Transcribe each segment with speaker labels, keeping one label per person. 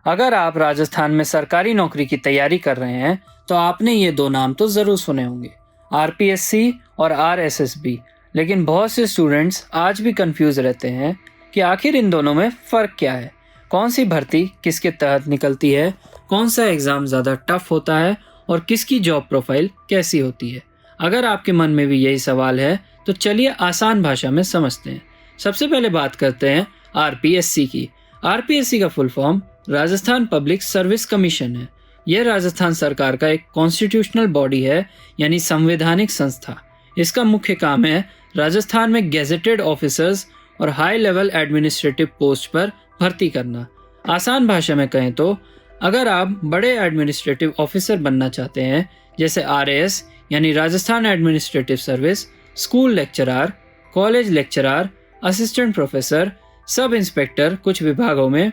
Speaker 1: अगर आप राजस्थान में सरकारी नौकरी की तैयारी कर रहे हैं तो आपने ये दो नाम तो ज़रूर सुने होंगे, आरपीएससी और आरएसएसबी। लेकिन बहुत से स्टूडेंट्स आज भी कंफ्यूज रहते हैं कि आखिर इन दोनों में फ़र्क क्या है, कौन सी भर्ती किसके तहत निकलती है, कौन सा एग्ज़ाम ज़्यादा टफ होता है और किसकी जॉब प्रोफाइल कैसी होती है। अगर आपके मन में भी यही सवाल है तो चलिए आसान भाषा में समझते हैं। सबसे पहले बात करते हैं आरपीएससी की। आरपीएससी का full form Rajasthan public service commission है। यह राजस्थान सरकार का एक कॉन्स्टिट्यूशनल बॉडी है, यानी संवैधानिक संस्था। इसका मुख्य काम है राजस्थान में गेजेटेड ऑफिसर्स और हाई लेवल एडमिनिस्ट्रेटिव पोस्ट पर भर्ती करना। आसान भाषा में कहें तो अगर आप बड़े एडमिनिस्ट्रेटिव ऑफिसर बनना चाहते हैं, जैसे आरएएस यानी Rajasthan administrative service, school lecturer, college lecturer, assistant professor, sub inspector कुछ विभागों में,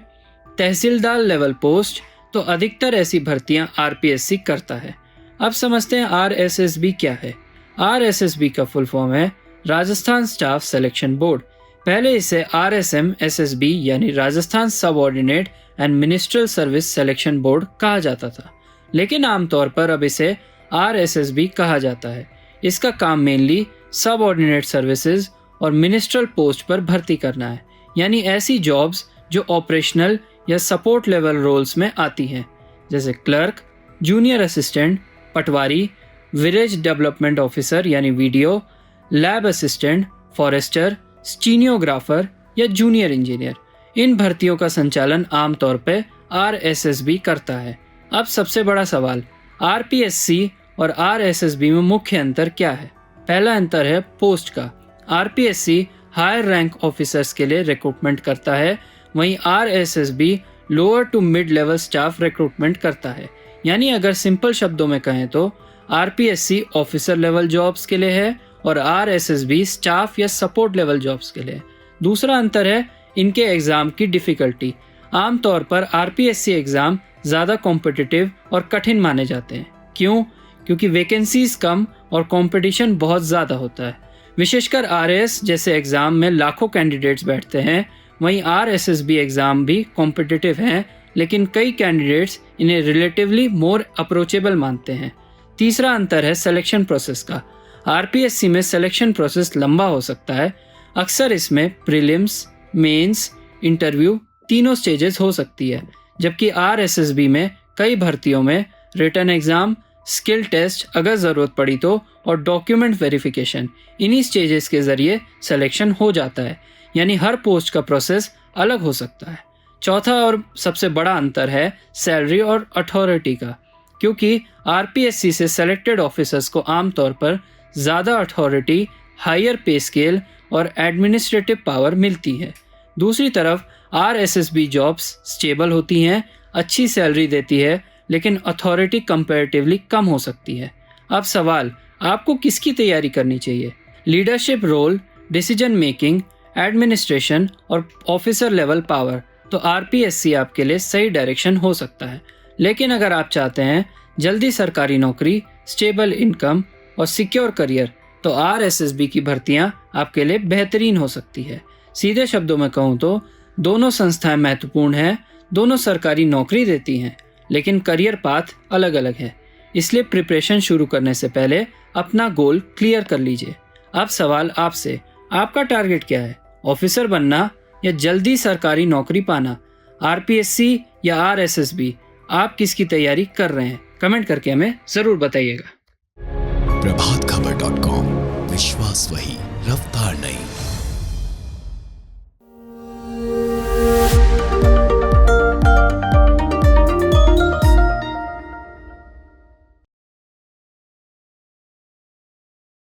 Speaker 1: तहसीलदार लेवल पोस्ट, तो अधिकतर ऐसी भर्तियां आरपीएससी करता है। अब समझते हैं आरएसएसबी क्या है। आरएसएसबी का फुल फॉर्म है राजस्थान स्टाफ सिलेक्शन बोर्ड। पहले इसे आरएसएम एसएसबी यानी Rajasthan subordinate and ministerial service selection board कहा जाता था, लेकिन आमतौर पर अब इसे आरएसएसबी कहा जाता है। इसका काम मेनली सबऑर्डिनेट सर्विसेज और मिनिस्ट्रियल पोस्ट पर भर्ती करना है, यानी ऐसी जॉब्स जो ऑपरेशनल या सपोर्ट लेवल रोल्स में आती हैं, जैसे क्लर्क, जूनियर असिस्टेंट, पटवारी, विलेज डेवलपमेंट ऑफिसर यानी वीडियो, लैब असिस्टेंट, फॉरेस्टर, स्टीनियोग्राफर या जूनियर इंजीनियर। इन भर्तियों का संचालन आमतौर पर आरएसएसबी करता है। अब सबसे बड़ा सवाल, आरपीएससी और आरएसएसबी में मुख्य अंतर क्या है? पहला अंतर है पोस्ट का। आरपीएससी हायर रैंक ऑफिसर्स के लिए रिक्रूटमेंट करता है, वहीं RSSB lower to mid level staff recruitment करता है। यानी अगर सिंपल शब्दों में कहें तो आरपीएससी ऑफिसर लेवल जॉब्स के लिए है और आरएसएसबी स्टाफ या सपोर्ट लेवल जॉब्स के लिए। दूसरा अंतर है इनके एग्ज़ाम की डिफ़िकल्टी। आमतौर पर आरपीएससी एग्ज़ाम ज़्यादा कॉम्पिटिटिव और कठिन माने जाते हैं। क्यों? क्योंकि वैकेंसीज कम और कंपटीशन बहुत ज़्यादा होता है। विशेषकर आरएएस जैसे एग्ज़ाम में लाखों कैंडिडेट्स बैठते हैं। वहीं आरएसएसबी एग्ज़ाम भी कॉम्पिटिटिव हैं, लेकिन कई कैंडिडेट्स इन्हें रिलेटिवली मोर अप्रोचेबल मानते हैं। तीसरा अंतर है सिलेक्शन प्रोसेस का। आरपीएससी में सिलेक्शन प्रोसेस लंबा हो सकता है। अक्सर इसमें प्रीलिम्स, मेंस, इंटरव्यू तीनों स्टेजेस हो सकती है, जबकि आरएसएसबी में कई भर्तियों में रिटन एग्ज़ाम, स्किल टेस्ट अगर ज़रूरत पड़ी तो, और डॉक्यूमेंट वेरिफिकेशन, इन्हीं स्टेजेस के ज़रिए सिलेक्शन हो जाता है। यानी हर पोस्ट का प्रोसेस अलग हो सकता है। चौथा और सबसे बड़ा अंतर है सैलरी और अथॉरिटी का, क्योंकि आरपीएससी से सेलेक्टेड ऑफिसर्स को आमतौर पर ज़्यादा अथॉरिटी, हायर पे स्केल और एडमिनिस्ट्रेटिव पावर मिलती है। दूसरी तरफ आरएसएसबी जॉब्स स्टेबल होती हैं, अच्छी सैलरी देती है, लेकिन अथॉरिटी कंपैरेटिवली कम हो सकती है। अब सवाल, आपको किसकी तैयारी करनी चाहिए? Leadership role, decision making, administration और ऑफिसर लेवल पावर, तो आरपीएससी आपके लिए सही डायरेक्शन हो सकता है। लेकिन अगर आप चाहते हैं जल्दी सरकारी नौकरी, स्टेबल इनकम और सिक्योर करियर, तो आरएसएसबी की भर्तियां आपके लिए बेहतरीन हो सकती है। सीधे शब्दों में कहूँ तो दोनों संस्थाएं महत्वपूर्ण हैं, दोनों सरकारी नौकरी देती हैं, लेकिन करियर पाथ अलग अलग है। इसलिए प्रिपरेशन शुरू करने से पहले अपना गोल क्लियर कर लीजिए। अब सवाल आपसे, आपका टारगेट क्या है? ऑफिसर बनना या जल्दी सरकारी नौकरी पाना? आरपीएससी या आरएसएसबी, आप किसकी तैयारी कर रहे हैं? कमेंट करके हमें ज़रूर बताइएगा।
Speaker 2: प्रभातखबर.com, विश्वास वही, रफ्तार नहीं।